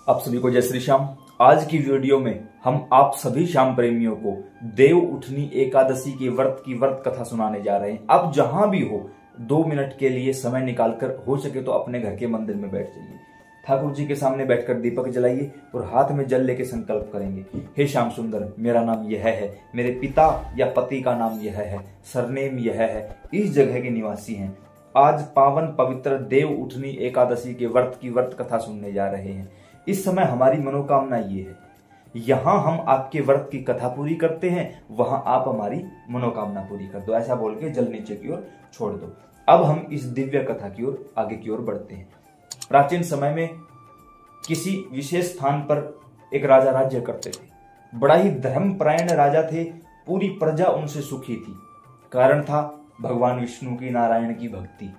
आप सभी को जय श्री श्याम। आज की वीडियो में हम आप सभी श्याम प्रेमियों को देव उठनी एकादशी के व्रत की व्रत कथा सुनाने जा रहे हैं। आप जहां भी हो 2 मिनट के लिए समय निकालकर हो सके तो अपने घर के मंदिर में बैठ जाइए, ठाकुर जी के सामने बैठकर दीपक जलाइए और हाथ में जल लेके संकल्प करेंगे, हे श्याम सुंदर, मेरा नाम यह है, मेरे पिता या पति का नाम यह है, सरनेम यह है, इस जगह के निवासी हैं, आज पावन पवित्र देव उठनी एकादशी के व्रत की व्रत कथा सुनने जा रहे हैं। इस समय हमारी मनोकामना ये है, यहां हम आपके व्रत की कथा पूरी करते हैं, वहां आप हमारी मनोकामना पूरी कर दो। ऐसा बोल के जल नीचे की ओर छोड़ दो। अब हम इस दिव्य कथा की ओर आगे की ओर बढ़ते हैं। प्राचीन समय में किसी विशेष स्थान पर एक राजा राज्य करते थे। बड़ा ही धर्मपरायण राजा थे, पूरी प्रजा उनसे सुखी थी। कारण था भगवान विष्णु की, नारायण की भक्ति,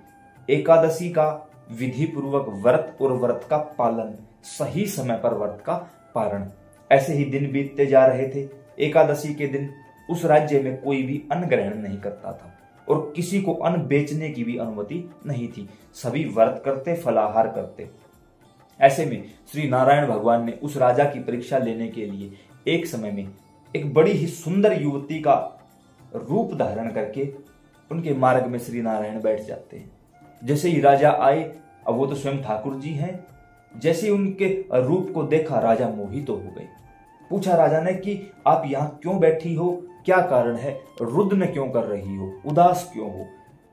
एकादशी का विधि पूर्वक व्रत और व्रत का पालन, सही समय पर व्रत का पारण। ऐसे ही दिन बीतते जा रहे थे। एकादशी के दिन उस राज्य में कोई भी अन्न ग्रहण नहीं करता था और किसी को अन्न बेचने की भी अनुमति नहीं थी। सभी व्रत करते, फलाहार करते। ऐसे में श्री नारायण भगवान ने उस राजा की परीक्षा लेने के लिए एक समय में एक बड़ी ही सुंदर युवती का रूप धारण करके उनके मार्ग में श्री नारायण बैठ जाते हैं। जैसे ही राजा आए, अब वो तो स्वयं ठाकुर जी हैं, जैसे ही उनके रूप को देखा राजा मोहित तो हो गए। पूछा राजा ने कि आप यहाँ क्यों बैठी हो, क्या कारण है, रुद्न क्यों कर रही हो, उदास क्यों हो।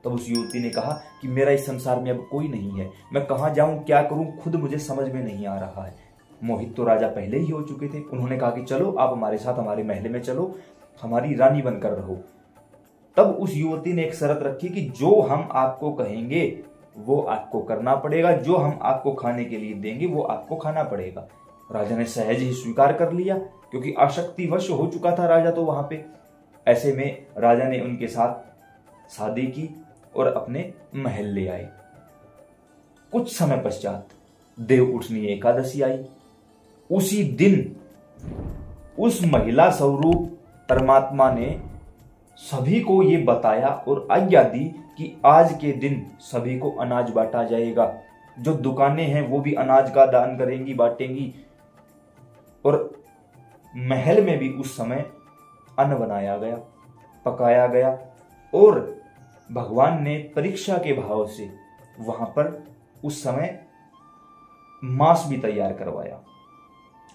तब उस युवती ने कहा कि मेरा इस संसार में अब कोई नहीं है, मैं कहाँ जाऊं, क्या करूं, खुद मुझे समझ में नहीं आ रहा है। मोहित तो राजा पहले ही हो चुके थे। उन्होंने कहा कि चलो आप हमारे साथ हमारे महल में चलो, हमारी रानी बनकर रहो। तब उस युवती ने एक शर्त रखी कि जो हम आपको कहेंगे वो आपको करना पड़ेगा, जो हम आपको खाने के लिए देंगे वो आपको खाना पड़ेगा। राजा ने सहज ही स्वीकार कर लिया, क्योंकि आसक्तिवश हो चुका था राजा तो वहां पे। ऐसे में राजा ने उनके साथ शादी की और अपने महल ले आए। कुछ समय पश्चात देव उठनी एकादशी आई। उसी दिन उस महिला स्वरूप परमात्मा ने सभी को ये बताया और आज्ञा दी कि आज के दिन सभी को अनाज बांटा जाएगा। जो दुकानें हैं वो भी अनाज का दान करेंगी, बांटेंगी। और महल में भी उस समय अन्न बनाया गया, पकाया गया और भगवान ने परीक्षा के भाव से वहां पर उस समय मांस भी तैयार करवाया।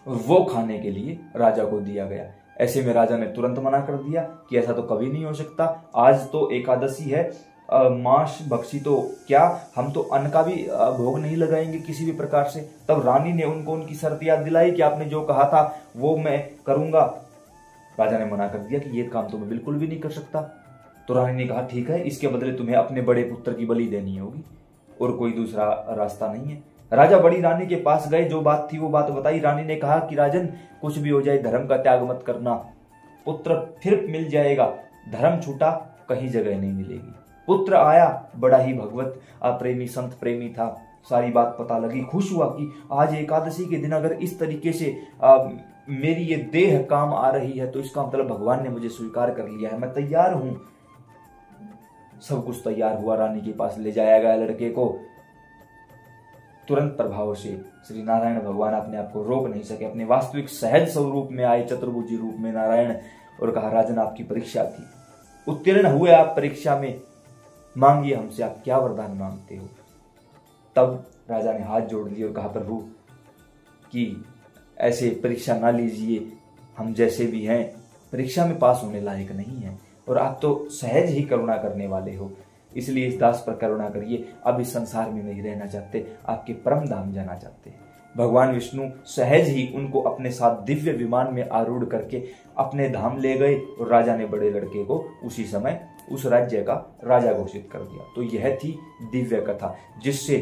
वो खाने के लिए राजा को दिया गया। ऐसे में राजा ने तुरंत मना कर दिया कि ऐसा तो कभी नहीं हो सकता, आज तो एकादशी है, मांस भक्षी तो क्या, हम तो अन्न का भी भोग नहीं लगाएंगे किसी भी प्रकार से। तब रानी ने उनको उनकी शर्त याद दिलाई कि आपने जो कहा था वो मैं करूंगा। राजा ने मना कर दिया कि ये काम तो मैं बिल्कुल भी नहीं कर सकता। तो रानी ने कहा ठीक है, इसके बदले तुम्हें अपने बड़े पुत्र की बलि देनी होगी और कोई दूसरा रास्ता नहीं है। राजा बड़ी रानी के पास गए, जो बात थी वो बात बताई। रानी ने कहा कि राजन, कुछ भी हो जाए धर्म का त्याग मत करना, पुत्र फिर मिल जाएगा, धर्म छूटा कहीं जगह नहीं मिलेगी। पुत्र आया, बड़ा ही भगवत प्रेमी संत प्रेमी था। सारी बात पता लगी, खुश हुआ कि आज एकादशी के दिन अगर इस तरीके से मेरी ये देह काम आ रही है तो इसका मतलब भगवान ने मुझे स्वीकार कर लिया है, मैं तैयार हूं। सब कुछ तैयार हुआ, रानी के पास ले जाया गया लड़के को। तुरंत प्रभाव से श्री नारायण भगवान अपने आप को रोक नहीं सके, अपने वास्तविक सहज स्वरूप में आए, चतुर्भुजी रूप में नारायण, और कहा राजन आपकी परीक्षा थी, उत्तीर्ण हुए आप परीक्षा में, मांगिए हमसे आप क्या वरदान मांगते हो। तब राजा ने हाथ जोड़ लिए और कहा प्रभु कि ऐसे परीक्षा ना लीजिए, हम जैसे भी हैं परीक्षा में पास होने लायक नहीं है और आप तो सहज ही करुणा करने वाले हो, इसलिए इस दास पर करुणा करिए। अब इस संसार में नहीं रहना चाहते, आपके परम धाम जाना चाहते हैं। भगवान विष्णु सहज ही उनको अपने साथ दिव्य विमान में आरूढ़ करके अपने धाम ले गए और राजा ने बड़े लड़के को उसी समय उस राज्य का राजा घोषित कर दिया। तो यह थी दिव्य कथा, जिससे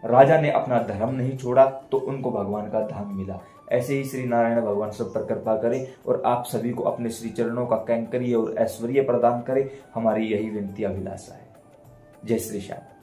राजा ने अपना धर्म नहीं छोड़ा तो उनको भगवान का धाम मिला। ऐसे ही श्री नारायण भगवान सब पर कृपा करें और आप सभी को अपने श्री चरणों का कैंकर्य और ऐश्वर्य प्रदान करें, हमारी यही विनती अभिलाषा है। जय श्री श्याम।